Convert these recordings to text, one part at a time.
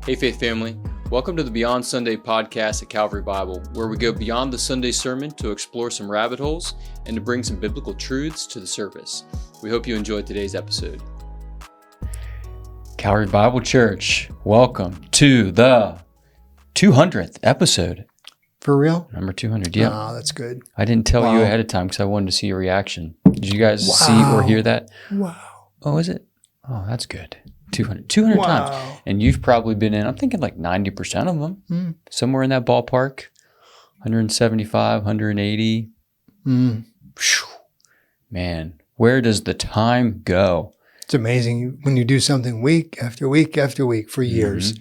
Hey Faith Family, welcome to the Beyond Sunday podcast at Calvary Bible, where we go beyond the Sunday sermon to explore some rabbit holes and to bring some biblical truths to the surface. We hope you enjoyed today's episode. Calvary Bible Church, welcome to the 200th episode. For real? Number 200, yeah. Oh, that's good. I didn't tell you ahead of time because I wanted to see your reaction. Did you guys see or hear that? Wow. Oh, is it? Oh, that's good. 200 times. And you've probably been in, I'm thinking like 90% of them. Somewhere in that ballpark. 175, 180. Whew. Man, where does the time go? It's amazing. When you do something week after week after week for years,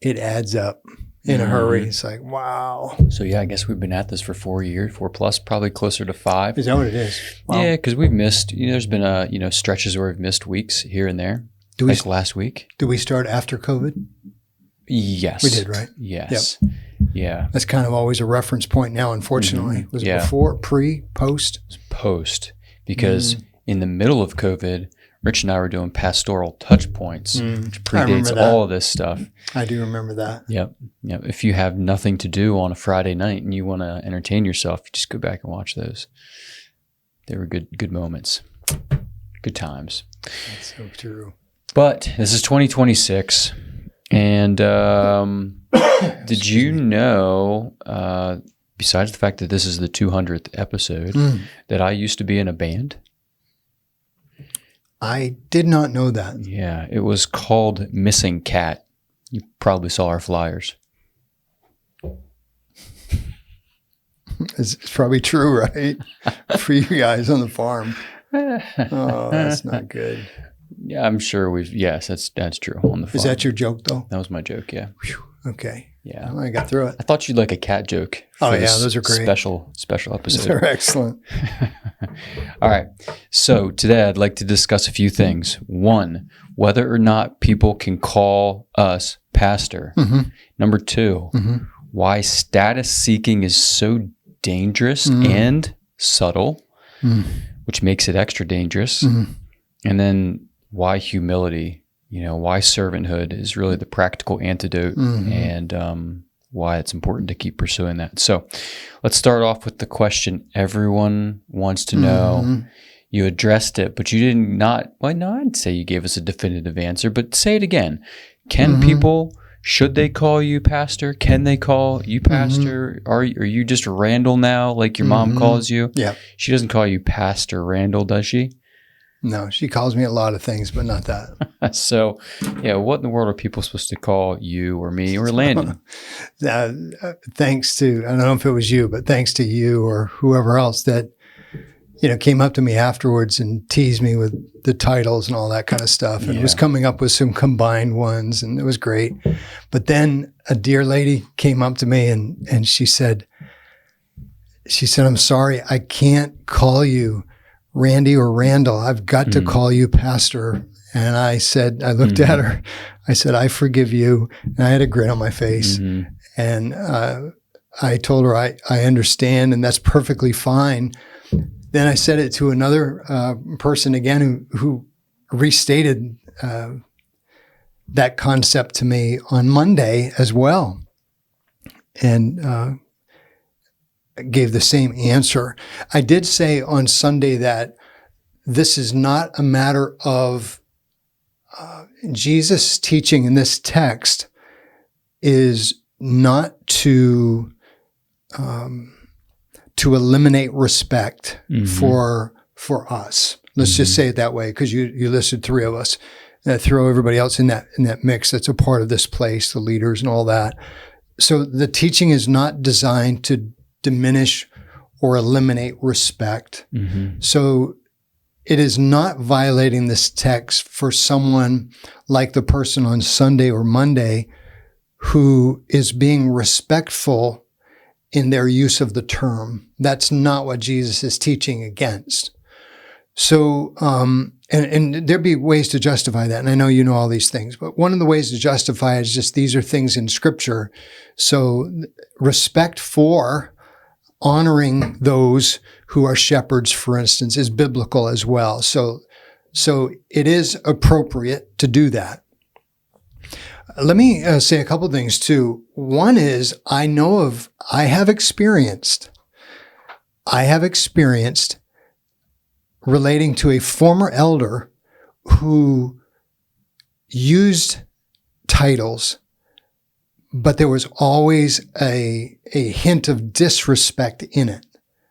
it adds up in a hurry. It's like, wow. So yeah, I guess we've been at this for 4 years, 4+, probably closer to 5. Is that what it is? Wow. Yeah, because we've missed, there's been stretches where we've missed weeks here and there. Like last week. Did we start after COVID? Yes. We did, right? Yes. Yep. Yeah. That's kind of always a reference point now, unfortunately. Was it before, pre, post? Post. Because in the middle of COVID, Rich and I were doing pastoral touch points, which predates all of this stuff. I do remember that. Yep. If you have nothing to do on a Friday night and you want to entertain yourself, you just go back and watch those. They were good moments. Good times. That's so true. But this is 2026, and did you know, besides the fact that this is the 200th episode, that I used to be in a band? I did not know that. Yeah, it was called Missing Cat. You probably saw our flyers. It's probably true, right? For you guys on the farm. Oh, that's not good. Yeah, I'm sure yes, that's true on the farm. Is that your joke, though? That was my joke, yeah. Whew, okay. Yeah. Well, I got through it. I thought you'd like a cat joke. Oh, yeah, those are great. Special episode. They're excellent. All right. So today I'd like to discuss a few things. One, whether or not people can call us pastor. Number 2, why status seeking is so dangerous and subtle, which makes it extra dangerous. And then why humility, why servanthood is really the practical antidote and why it's important to keep pursuing that. So let's start off with the question everyone wants to know. You addressed it, but you did not, I'd say you gave us a definitive answer, but say it again. Can people, should they call you pastor? Can they call you pastor? Are you just Randall now, like your mom calls you? Yeah. She doesn't call you Pastor Randall, does she? No, she calls me a lot of things, but not that. So, what in the world are people supposed to call you or me or Landon? Thanks to, I don't know if it was you, but thanks to you or whoever else that, came up to me afterwards and teased me with the titles and all that kind of stuff. And was coming up with some combined ones, and it was great. But then a dear lady came up to me and she said, I'm sorry, I can't call you Randy or Randall. I've got to call you pastor. And I looked at her, I said, I forgive you. And I had a grin on my face. And I told her, I understand, and that's perfectly fine. Then I said it to another person again who restated that concept to me on Monday as well. And gave the same answer. I did say on Sunday that this is not a matter of Jesus' teaching in this text is not to eliminate respect for us. Let's just say it that way, because you listed 3 of us. Throw everybody else in that mix that's a part of this place, the leaders and all that. So the teaching is not designed to diminish or eliminate respect. So it is not violating this text for someone like the person on Sunday or Monday who is being respectful in their use of the term. That's not what Jesus is teaching against. So, and there'd be ways to justify that. And I know you know all these things, but one of the ways to justify it is just these are things in Scripture. So respect for honoring those who are shepherds, for instance, is biblical as well. So it is appropriate to do that. let me say a couple of things too. One is I have experienced relating to a former elder who used titles, but there was always a hint of disrespect in it.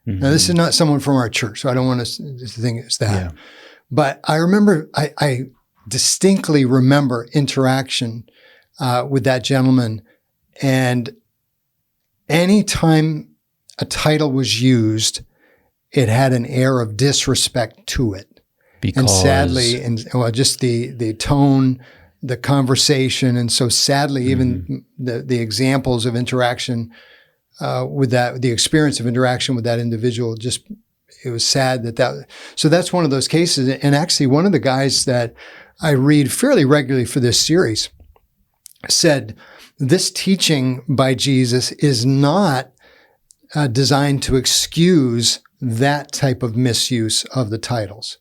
Mm-hmm. Now, this is not someone from our church, so I don't want to think it's that. Yeah. But I remember, I distinctly remember interaction with that gentleman, and anytime a title was used, it had an air of disrespect to it. Because... And sadly, just the tone, the conversation, and so sadly, even the examples of interaction with that, the experience of interaction with that individual, just, it was sad so that's one of those cases. And actually, one of the guys that I read fairly regularly for this series said, this teaching by Jesus is not designed to excuse that type of misuse of the titles.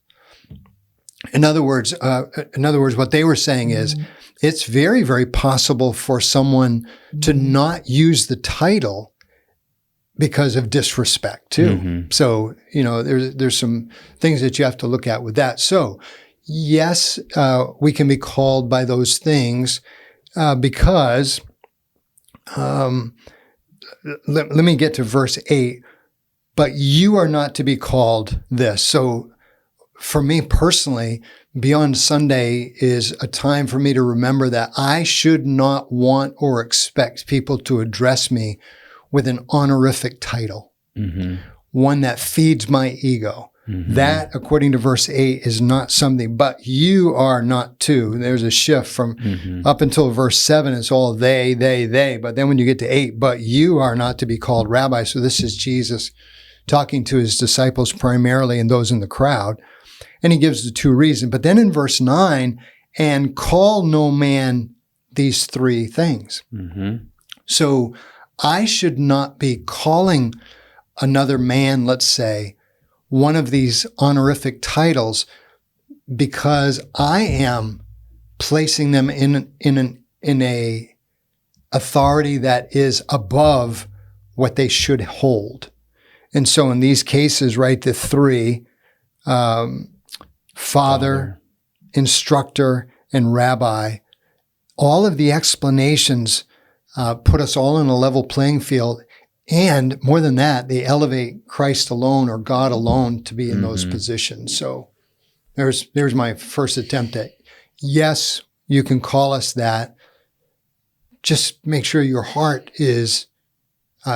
In other words, what they were saying is, it's very, very possible for someone to not use the title because of disrespect too. Mm-hmm. So, there's some things that you have to look at with that. So, yes, we can be called by those things because, let me get to verse 8. But you are not to be called this. So for me personally, Beyond Sunday is a time for me to remember that I should not want or expect people to address me with an honorific title, one that feeds my ego. Mm-hmm. That, according to verse 8, is not something, but you are not to. There's a shift from up until verse 7, it's all they. But then when you get to 8, but you are not to be called rabbi. So this is Jesus talking to his disciples primarily and those in the crowd. And he gives the two reasons. But then in verse 9, and call no man these three things. Mm-hmm. So I should not be calling another man, let's say, one of these honorific titles because I am placing them in a authority that is above what they should hold. And so in these cases, right, the three, father, instructor, and rabbi, all of the explanations put us all in a level playing field. And more than that, they elevate Christ alone or God alone to be in those positions. So there's my first attempt at, yes, you can call us that. Just make sure your heart is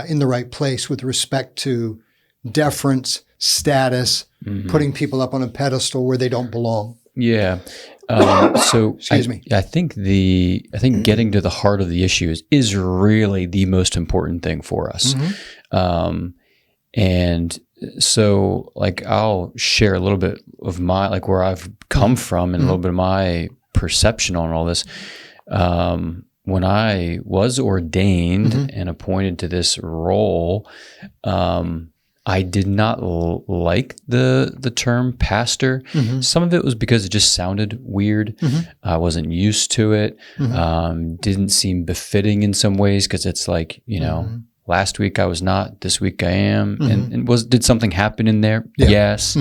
in the right place with respect to deference, status, putting people up on a pedestal where they don't belong. Yeah. So excuse me. I think getting to the heart of the issue is really the most important thing for us. And so I'll share a little bit of where I've come from and a little bit of my perception on all this. When I was ordained and appointed to this role, I did not like the term pastor. Some of it was because it just sounded weird. I wasn't used to it. Didn't seem befitting in some ways because it's last week I was not, this week I am. And did something happen in there? Yeah. Yes.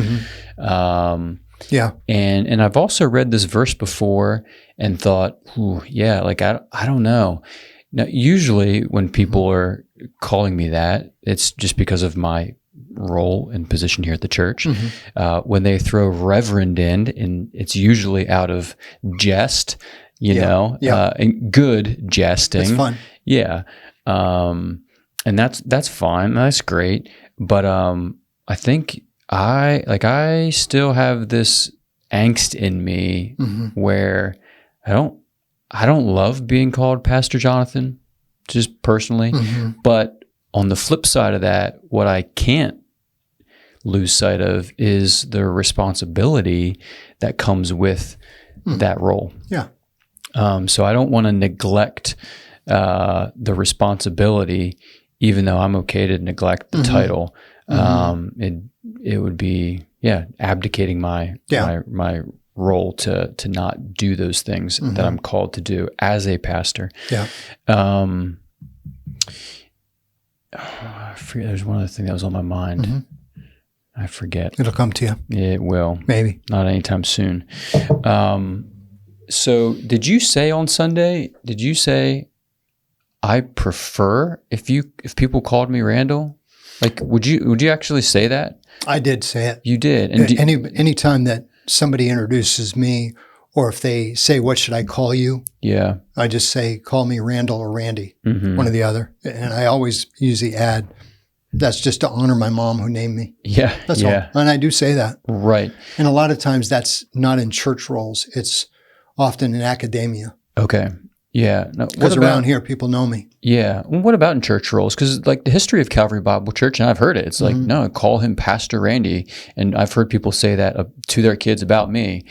Yeah. And I've also read this verse before and thought, I don't know. Now, usually when people are calling me that, it's just because of my role and position here at the church. When they throw reverend in, and it's usually out of jest, and good jesting. That's fun. Yeah. And that's fine. That's great. But I think I still have this angst in me where I don't love being called Pastor Jonathan, just personally. But on the flip side of that, what I can't lose sight of is the responsibility that comes with that role. Yeah. So I don't want to neglect the responsibility, even though I'm okay to neglect the title. It would be abdicating my role to not do those things that I'm called to do as a pastor. Yeah. I forget. There's one other thing that was on my mind. I forget. It'll come to you. It will. Maybe. Not anytime soon. So did you say on Sunday, I prefer if people called me Randall? Like, would you actually say that? I did say it. You did. And any time that somebody introduces me, or if they say, "What should I call you?" Yeah. I just say, "Call me Randall or Randy," one or the other. And I always usually add, "That's just to honor my mom who named me." Yeah. That's all. And I do say that. Right. And a lot of times that's not in church roles. It's often in academia. Okay. Yeah. No, because around here, people know me. Yeah. Well, what about in church roles? Because like the history of Calvary Bible Church, and I've heard it, it's like, no, call him Pastor Randy. And I've heard people say that to their kids about me.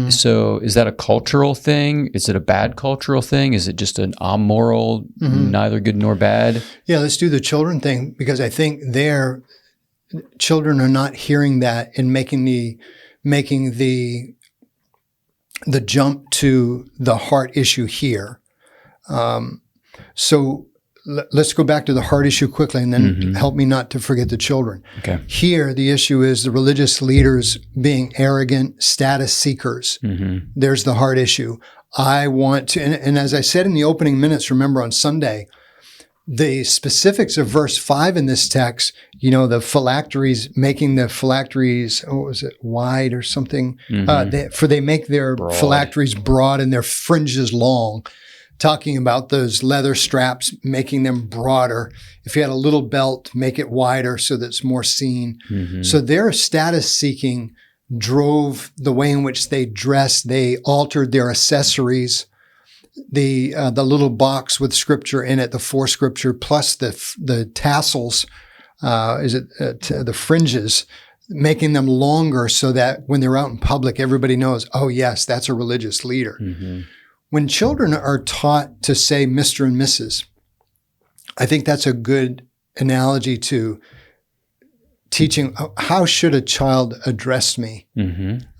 So is that a cultural thing? Is it a bad cultural thing? Is it just an amoral, neither good nor bad? Yeah, let's do the children thing, because I think their children are not hearing that and making the jump to the heart issue here. So let's go back to the heart issue quickly, and then help me not to forget the children. Okay. Here, the issue is the religious leaders being arrogant status seekers. There's the heart issue. I want to, and as I said in the opening minutes, remember on Sunday, the specifics of verse 5 in this text, the phylacteries, making the phylacteries, what was it, wide or something? For they make their phylacteries broad and their fringes long, talking about those leather straps, making them broader. If you had a little belt, make it wider so that it's more seen. So their status seeking drove the way in which they dressed. They altered their accessories. The little box with scripture in it, the for scripture, plus the tassels, the fringes, making them longer so that when they're out in public, everybody knows, oh yes, that's a religious leader. When children are taught to say Mr. and Mrs., I think that's a good analogy to teaching how should a child address me.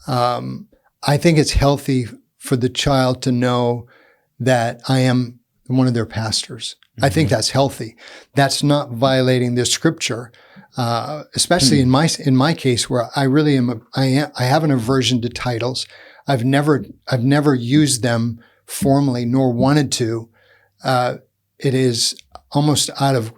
I think it's healthy for the child to know that I am one of their pastors. I think that's healthy. That's not violating the scripture, especially in my case where I really am. I have an aversion to titles. I've never used them formally, nor wanted to. It is almost out of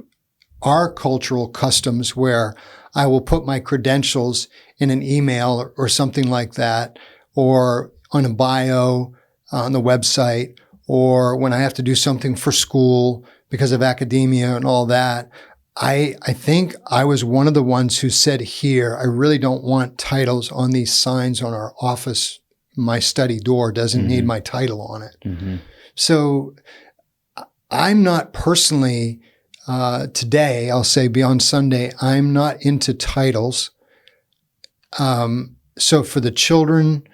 our cultural customs where I will put my credentials in an email or something like that, or on a bio on the website, or when I have to do something for school because of academia and all that. I think I was one of the ones who said here, I really don't want titles on these signs on our office. My study door doesn't need my title on it. So I'm not personally, today, I'll say beyond Sunday, I'm not into titles. So for the children,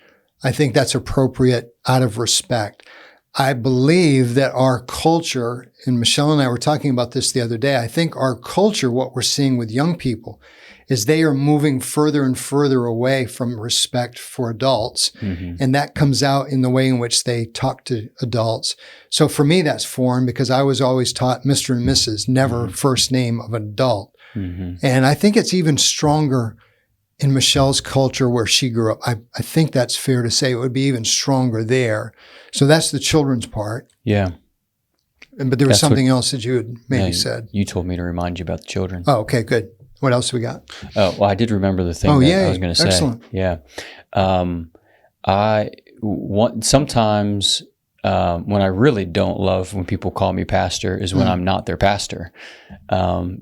I think that's appropriate out of respect. I believe that our culture, and Michelle and I were talking about this the other day, I think our culture, what we're seeing with young people, is they are moving further and further away from respect for adults. And that comes out in the way in which they talk to adults. So for me, that's foreign because I was always taught Mr. and Mrs., never first name of an adult. And I think it's even stronger in Michelle's culture where she grew up. I think that's fair to say. It would be even stronger there. So that's the children's part. Yeah. But there was something else that you had maybe said. You told me to remind you about the children. Oh, okay, good. What else we got? Oh, well, I did remember the thing that I was going to say. Excellent. Yeah. Sometimes when I really don't love when people call me pastor is when I'm not their pastor. Oh,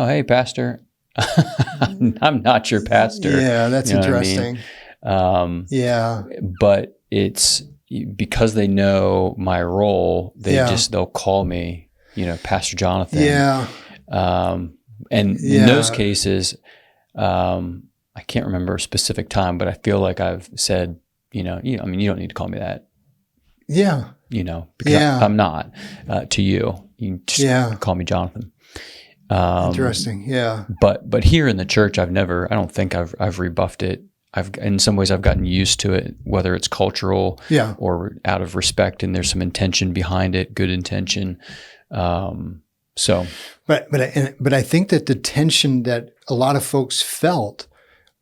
hey, pastor. I'm not your pastor. Yeah, that's interesting. But it's because they know my role, they'll call me, Pastor Jonathan. Yeah. And in those cases, I can't remember a specific time, but I feel like I've said, you don't need to call me that. Yeah. Because I'm not to you. You just call me Jonathan. Interesting. Yeah. But here in the church, I don't think I've rebuffed it. in some ways I've gotten used to it, whether it's cultural or out of respect, and there's some intention behind it, good intention. But I think that the tension that a lot of folks felt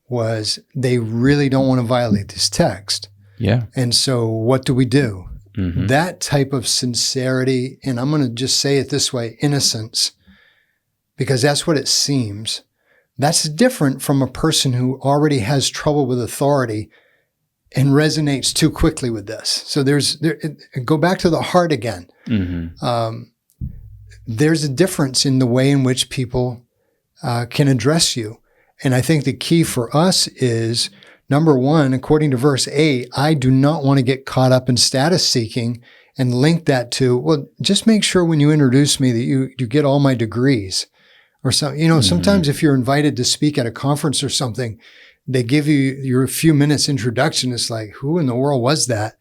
was they really don't want to violate this text. Yeah. And so what do we do? Mm-hmm. That type of sincerity, and I'm going to just say it this way, innocence, because that's what it seems. That's different from a person who already has trouble with authority and resonates too quickly with this. So go back to the heart again. Mm-hmm. There's a difference in the way in which people can address you. And I think the key for us is, number one, according to verse 8, I do not want to get caught up in status seeking and link that to, well, just make sure when you introduce me that you get all my degrees or something. You know, sometimes if you're invited to speak at a conference or something, they give you your few minutes introduction. It's like, who in the world was that?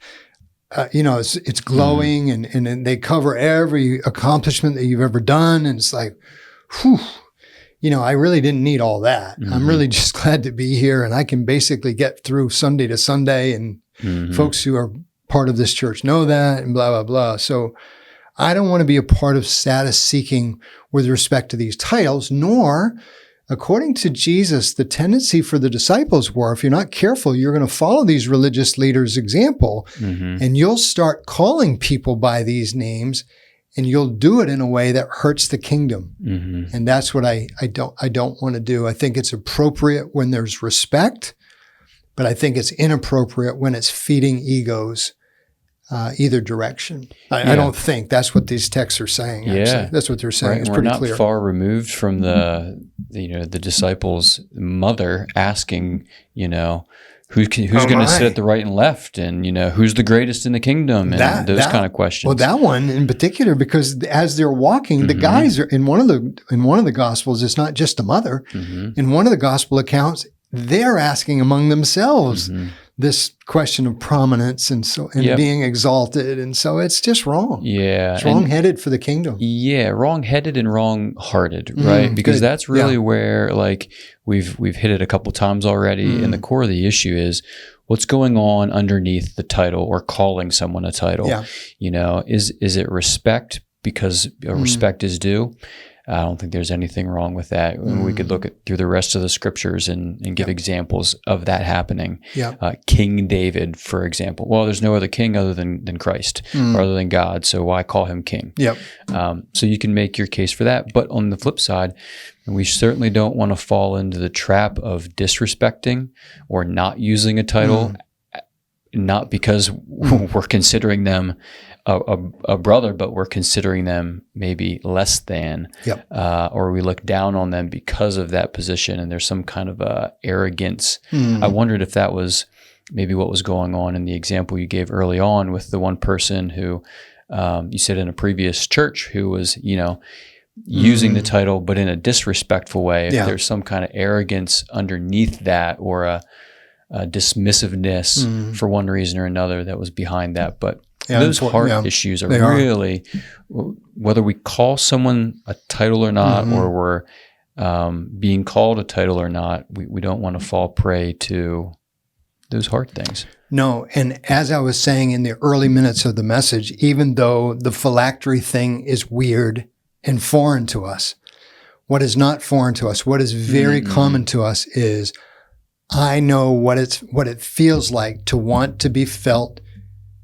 It's glowing and they cover every accomplishment that you've ever done. And it's like, whew, I really didn't need all that. I'm really just glad to be here. And I can basically get through Sunday to Sunday. And folks who are part of this church know that and blah, blah, blah. So I don't want to be a part of status seeking with respect to these titles, nor, according to Jesus, the tendency for the disciples were, if you're not careful, you're going to follow these religious leaders' example, and you'll start calling people by these names, and you'll do it in a way that hurts the kingdom. And that's what I don't want to do. I think it's appropriate when there's respect, but I think it's inappropriate when it's feeding egos either direction. I don't think that's what these texts are saying. Actually. Yeah, that's what they're saying. Right. It's We're pretty not clear. far removed from the disciples' mother asking, who's going to sit at the right and left, and who's the greatest in the kingdom, and those kind of questions. Well, that one in particular, because as they're walking, the guys are in one of the Gospels. It's not just the mother. In one of the Gospel accounts, they're asking among themselves this question of prominence and being exalted. And so it's just wrong. Yeah. It's wrong-headed for the kingdom. Yeah. Wrong-headed and wrong-hearted, right? Because that's really where, we've hit it a couple times already. And the core of the issue is what's going on underneath the title or calling someone a title. Yeah. Is it respect because respect is due? I don't think there's anything wrong with that. We could look through the rest of the scriptures and give examples of that happening. King David, for example. Well, there's no other king other than Christ or other than God, so why call him king? So you can make your case for that. But on the flip side, we certainly don't want to fall into the trap of disrespecting or not using a title, not because we're considering them a brother, but we're considering them maybe less than, or we look down on them because of that position, and there's some kind of arrogance. I wondered if that was maybe what was going on in the example you gave early on with the one person who you said in a previous church who was, using the title, but in a disrespectful way. If there's some kind of arrogance underneath that, or a dismissiveness for one reason or another that was behind that. But those heart issues are really, whether we call someone a title or not, or we're being called a title or not, we don't want to fall prey to those heart things. No, and as I was saying in the early minutes of the message, even though the phylactery thing is weird and foreign to us, what is not foreign to us, what is very common to us is, I know what it feels like to want to be felt,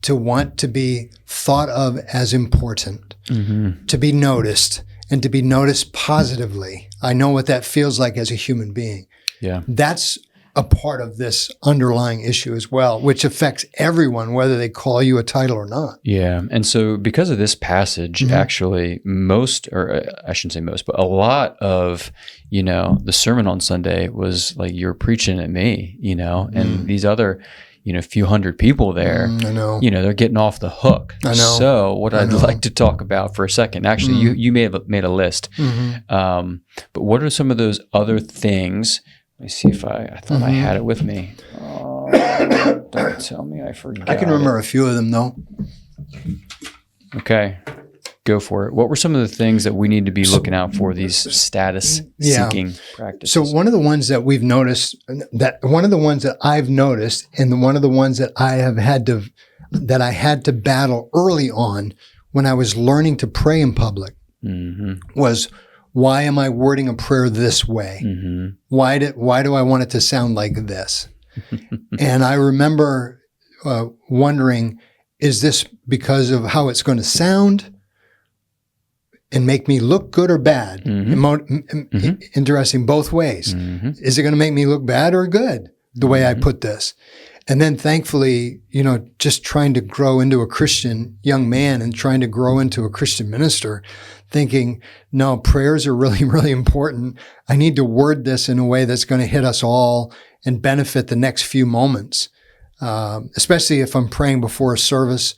to want to be thought of as important, to be noticed, and to be noticed positively. I know what that feels like as a human being. Yeah, that's a part of this underlying issue as well, which affects everyone, whether they call you a title or not. Yeah. And so because of this passage, actually most, or I shouldn't say most, but a lot of, the sermon on Sunday was like, you're preaching at me, and these other, few hundred people there, I know. They're getting off the hook. I know. So what I'd like to talk about for a second, actually, you may have made a list, but what are some of those other things? Let me see if I thought I had it with me. Don't tell me I forgot. I can remember a few of them though. Okay. Yeah. Go for it. What were some of the things that we need to be looking out for, these status-seeking practices? So one of the ones that we've noticed, one of the ones that I've noticed, and one of the ones that I had to battle early on when I was learning to pray in public was, why am I wording a prayer this way? Why do I want it to sound like this? And I remember wondering, is this because of how it's going to sound and make me look good or bad? Interesting both ways. Is it going to make me look bad or good the way I put this? And then thankfully, just trying to grow into a Christian young man and trying to grow into a Christian minister, thinking, no, prayers are really, really important. I need to word this in a way that's going to hit us all and benefit the next few moments, especially if I'm praying before a service,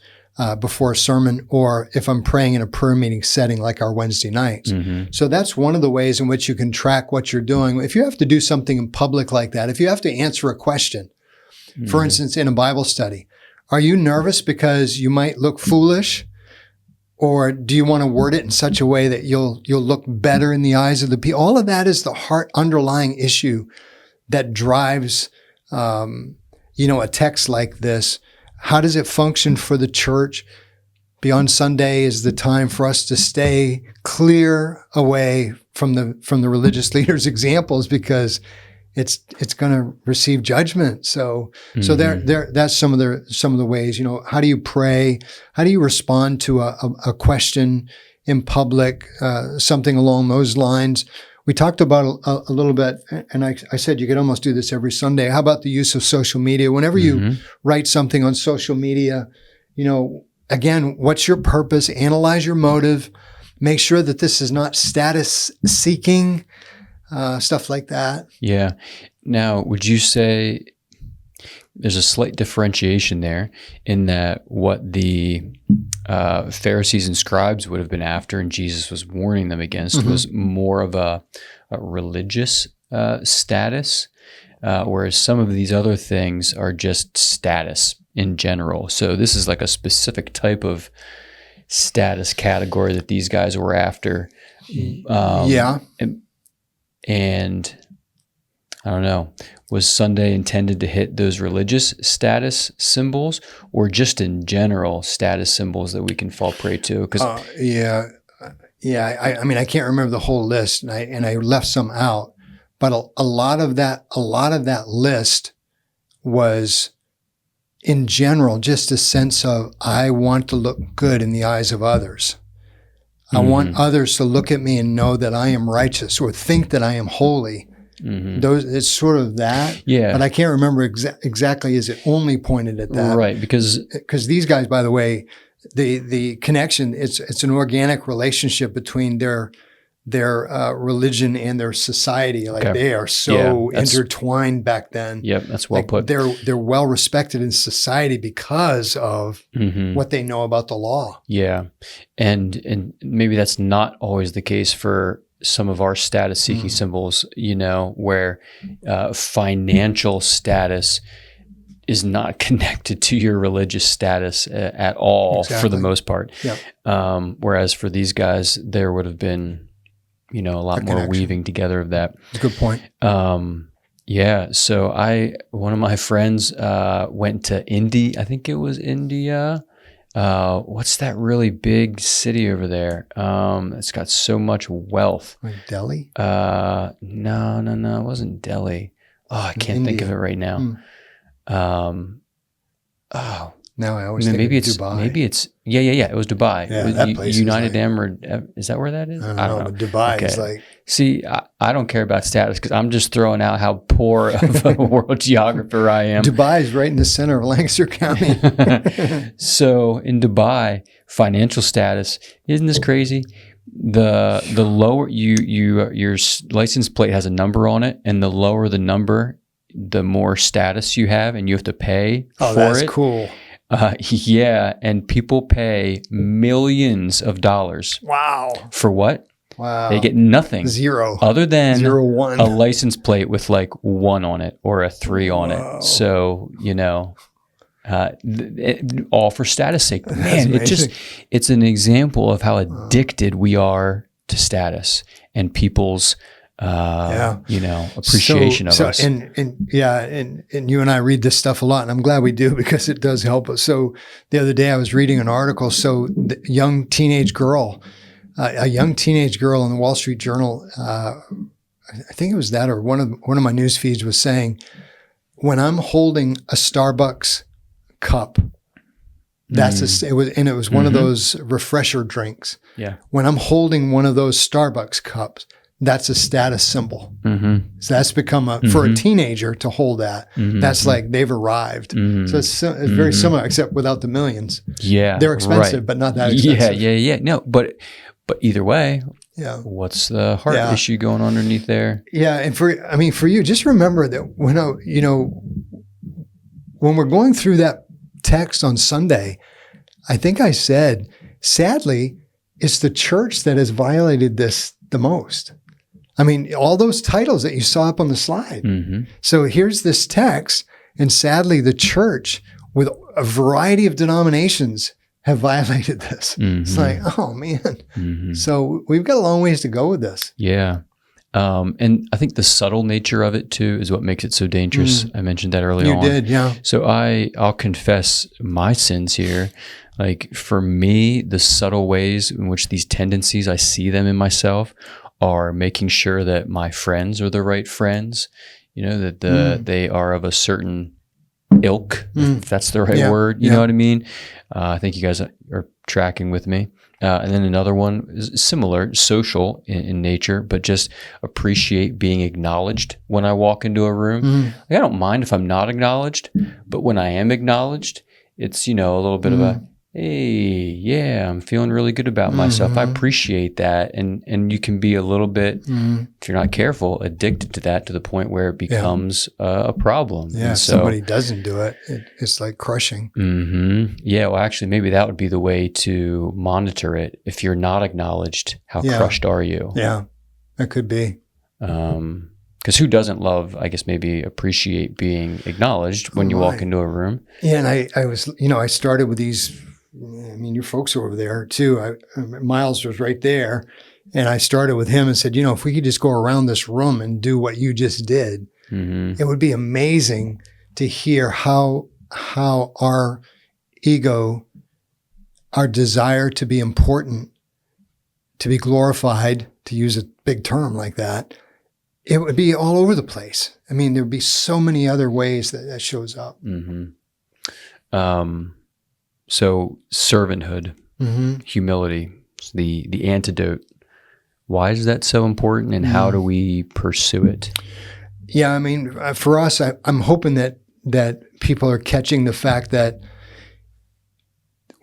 before a sermon, or if I'm praying in a prayer meeting setting like our Wednesday nights. So that's one of the ways in which you can track what you're doing. If you have to do something in public like that, if you have to answer a question, for instance, in a Bible study, are you nervous because you might look foolish? Or do you want to word it in such a way that you'll look better in the eyes of the people? All of that is the heart underlying issue that drives, a text like this. How does it function for the church? Beyond Sunday is the time for us to stay clear away from the religious leaders' examples, because it's going to receive judgment. So that's some of the ways. How do you pray? How do you respond to a question in public? Something along those lines. We talked about a little bit, and I said you could almost do this every Sunday. How about the use of social media? Whenever you write something on social media, again, what's your purpose? Analyze your motive. Make sure that this is not status seeking. Stuff like that. Yeah. Now, would you say there's a slight differentiation there in that what the Pharisees and scribes would have been after and Jesus was warning them against was more of a religious status, whereas some of these other things are just status in general. So this is like a specific type of status category that these guys were after. And I don't know, was Sunday intended to hit those religious status symbols, or just in general status symbols that we can fall prey to? I can't remember the whole list, and I left some out, but a lot of that list was, in general, just a sense of, I want to look good in the eyes of others. I want others to look at me and know that I am righteous, or think that I am holy. It's sort of that. Yeah. But I can't remember exactly, is it only pointed at that? Right. Because these guys, by the way, the connection, it's an organic relationship between their religion and their society. Like they are so intertwined back then. Yep, that's well put. They're well respected in society because of what they know about the law. Yeah, and maybe that's not always the case for some of our status seeking symbols. Where financial status is not connected to your religious status at all, for the most part. Yep. Whereas for these guys, there would have been a lot more weaving together of that. That's a good point. Yeah. So one of my friends went to India. I think it was India. What's that really big city over there? It's got so much wealth. Like Delhi? No. It wasn't Delhi. Oh, I can't think of it right now. Now I always think of Dubai. Maybe it's it was Dubai. Yeah, that place United Emirates. Is that where that is? I don't know. But Dubai is like. See, I don't care about status because I'm just throwing out how poor of a world geographer I am. Dubai is right in the center of Lancaster County. So in Dubai, financial status, isn't this crazy? The lower your license plate has a number on it, and the lower the number, the more status you have, and you have to pay for it. Oh, that's cool. And people pay millions of dollars. Wow. For what? Wow. They get nothing. Zero. Other than 1. a license plate with like 1 on it or a 3 on it. So, all for status sake. But man, amazing. it's an example of how addicted we are to status and people's appreciation of us. And you and I read this stuff a lot, and I'm glad we do because it does help us. So the other day I was reading an article. So the young teenage girl, a young teenage girl in the Wall Street Journal, I think it was that, or one of my news feeds was saying, when I'm holding a Starbucks cup, it was one of those refresher drinks. Yeah. When I'm holding one of those Starbucks cups, that's a status symbol. So that's become for a teenager to hold that. That's like they've arrived. So it's very similar, except without the millions. Yeah, they're expensive, but not that expensive. Yeah. No, but either way, yeah. What's the heart issue going on underneath there? Yeah, and for you, just remember that when we're going through that text on Sunday, I think I said, sadly, it's the church that has violated this the most. I mean, all those titles that you saw up on the slide. So here's this text, and sadly, the church with a variety of denominations have violated this. It's like, oh man. So we've got a long ways to go with this. Yeah. And I think the subtle nature of it too is what makes it so dangerous. I mentioned that earlier on. You did, yeah. So I'll confess my sins here. Like for me, the subtle ways in which these tendencies, I see them in myself, are making sure that my friends are the right friends, that they are of a certain ilk, if that's the right word, you know what I mean? I think you guys are tracking with me. And then another one is similar, social in nature, but just appreciate being acknowledged when I walk into a room. Like, I don't mind if I'm not acknowledged, but when I am acknowledged, it's, a little bit of a, hey, yeah, I'm feeling really good about myself. I appreciate that. And you can be a little bit, if you're not careful, addicted to that to the point where it becomes a problem. Yeah, if somebody doesn't do it, it's like crushing. Yeah, well, actually, maybe that would be the way to monitor it. If you're not acknowledged, how crushed are you? Yeah, that could be. Because who doesn't love, I guess, maybe appreciate being acknowledged when you walk into a room? Yeah, and I was, I started with these. I mean, your folks are over there too. Miles was right there. And I started with him and said, if we could just go around this room and do what you just did, it would be amazing to hear how our ego, our desire to be important, to be glorified, to use a big term like that, it would be all over the place. I mean, there'd be so many other ways that shows up. So servanthood, humility, the antidote. Why is that so important, and how do we pursue it? Yeah, I mean, for us, I'm hoping that people are catching the fact that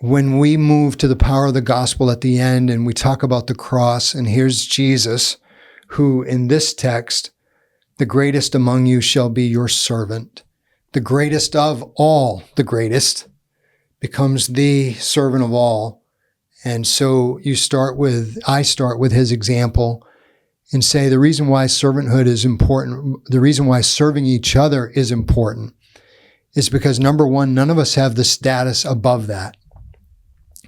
when we move to the power of the gospel at the end and we talk about the cross, and here's Jesus, who in this text, the greatest among you shall be your servant. The greatest of all, the greatest, becomes the servant of all. And so I start with his example and say the reason why servanthood is important, the reason why serving each other is important is because, number one, none of us have the status above that.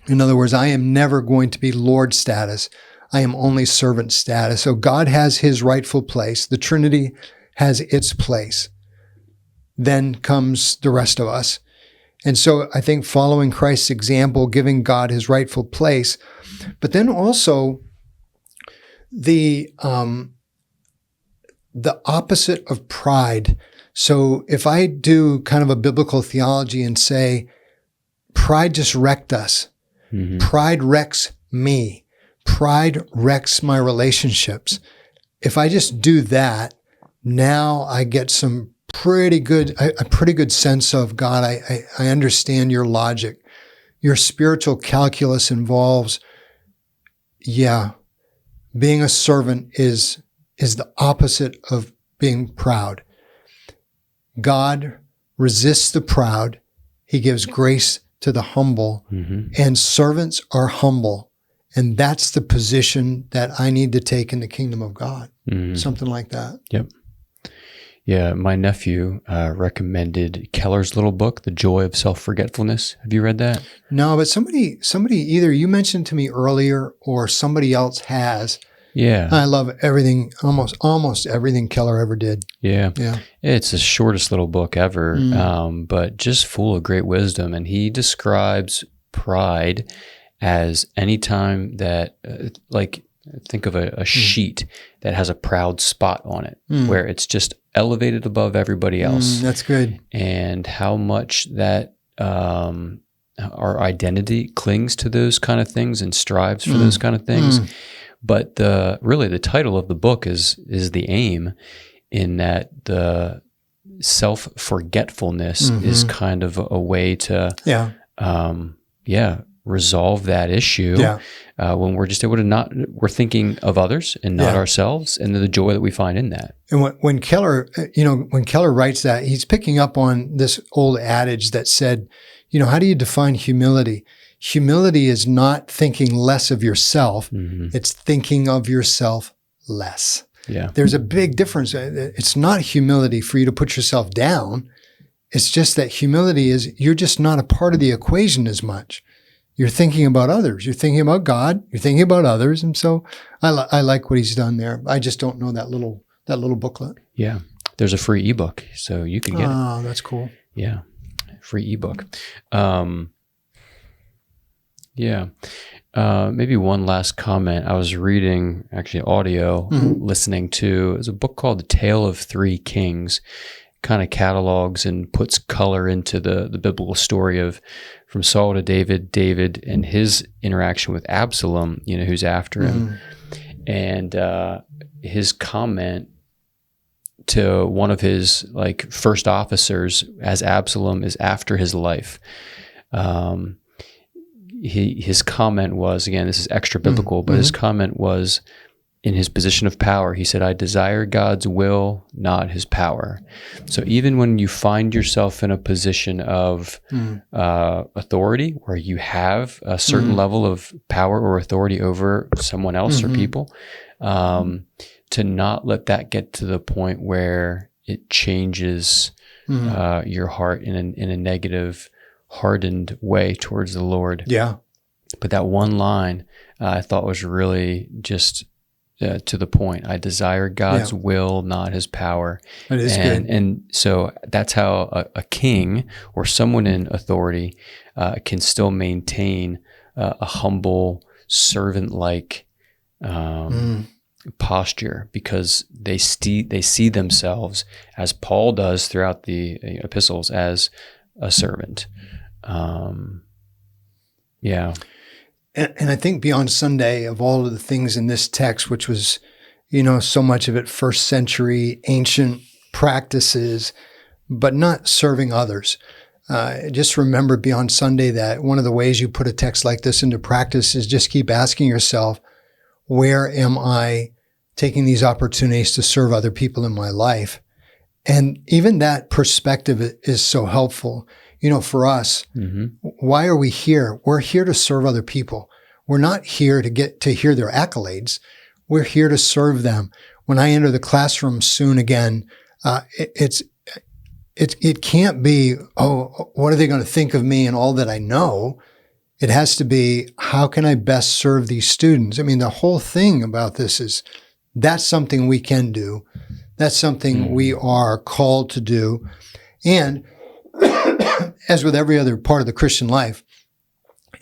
In other words, I am never going to be Lord status. I am only servant status. So God has his rightful place. The Trinity has its place. Then comes the rest of us. And so I think following Christ's example, giving God his rightful place, but then also the opposite of pride. So if I do kind of a biblical theology and say, pride just wrecked us. Pride wrecks me. Pride wrecks my relationships. If I just do that, now I get a pretty good sense of God. I understand your logic. Your spiritual calculus involves, being a servant is the opposite of being proud. God resists the proud. He gives grace to the humble, and servants are humble. And that's the position that I need to take in the kingdom of God. Something like that. Yep. Yeah, my nephew recommended Keller's little book, The Joy of Self-Forgetfulness. Have you read that? No, but somebody either you mentioned to me earlier or somebody else has. Yeah. I love everything, almost everything Keller ever did. Yeah. Yeah. It's the shortest little book ever, but just full of great wisdom. And he describes pride as any time that, think of a sheet that has a proud spot on it, where it's just elevated above everybody else. That's good. And how much that our identity clings to those kind of things and strives for those kind of things. But the title of the book is the aim, in that the self-forgetfulness is kind of a way to resolve that issue. When we're just able to we're thinking of others and not ourselves, and the joy that we find in that. And when Keller writes that, he's picking up on this old adage that said, how do you define humility? Humility is not thinking less of yourself. It's thinking of yourself less. Yeah. There's a big difference. It's not humility for you to put yourself down. It's just that humility is you're just not a part of the equation as much. You're thinking about others. You're thinking about God. You're thinking about others. And so I like what he's done there. I just don't know that little booklet. Yeah. There's a free ebook, so you can get it. Oh, that's cool. Yeah. Free ebook. Maybe one last comment. I was reading, actually audio, listening to, there's a book called The Tale of Three Kings. Kind of catalogs and puts color into the biblical story of from Saul to David and his interaction with Absalom, who's after him. And his comment to one of his first officers as Absalom is after his life. His comment was, again, this is extra biblical, but his comment was, in his position of power, he said, "I desire God's will, not his power." So even when you find yourself in a position of authority, where you have a certain level of power or authority over someone else or people, to not let that get to the point where it changes your heart in a negative, hardened way towards the Lord. Yeah. But that one line I thought was really just to the point. I desire God's will, not his power. That is good. And so that's how a king or someone in authority can still maintain a humble, servant-like posture, because they see themselves, as Paul does throughout the epistles, as a servant. And I think beyond Sunday, of all of the things in this text, which was, so much of it first century ancient practices, but not serving others. Just remember beyond Sunday that one of the ways you put a text like this into practice is just keep asking yourself, where am I taking these opportunities to serve other people in my life? And even that perspective is so helpful. For us, why are we here? We're here to serve other people. We're not here to get to hear their accolades. We're here to serve them. When I enter the classroom soon again, it can't be, what are they going to think of me and all that I know? It has to be, how can I best serve these students? I mean, the whole thing about this is that's something we can do. That's something we are called to do. And as with every other part of the Christian life,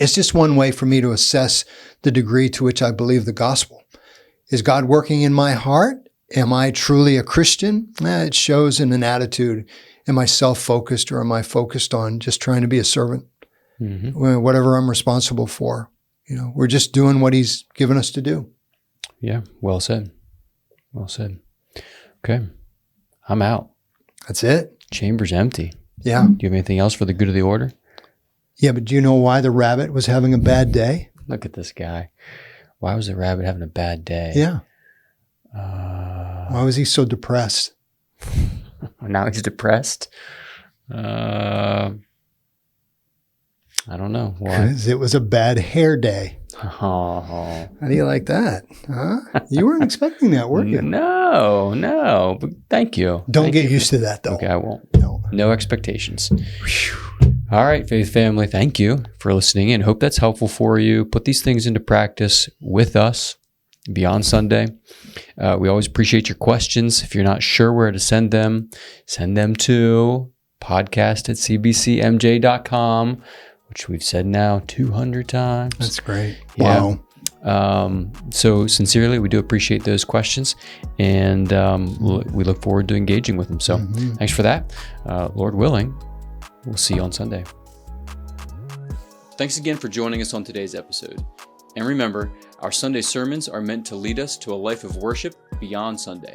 it's just one way for me to assess the degree to which I believe the gospel. Is God working in my heart? Am I truly a Christian? It shows in an attitude. Am I self-focused, or am I focused on just trying to be a servant? Whatever I'm responsible for. We're just doing what he's given us to do. Yeah, well said. Well said. Okay, I'm out. That's it? Chamber's empty. Yeah. Do you have anything else for the good of the order? Yeah, but do you know why the rabbit was having a bad day? Look at this guy. Why was the rabbit having a bad day? Yeah. Why was he so depressed? Now he's depressed? I don't know. Why? Because it was a bad hair day. Oh. How do you like that? Huh? You weren't expecting that, were you? No. But thank you. Don't get used to that, though. Okay, I won't. No. No expectations. All right, Faith family, thank you for listening in. Hope that's helpful for you. Put these things into practice with us beyond Sunday. We always appreciate your questions. If you're not sure where to send them to podcast@cbcmj.com, which we've said now 200 times. That's great. Yeah. Wow. So sincerely, we do appreciate those questions, and we look forward to engaging with them. So thanks for that. Lord willing, we'll see you on Sunday. Thanks again for joining us on today's episode. And remember, our Sunday sermons are meant to lead us to a life of worship beyond Sunday.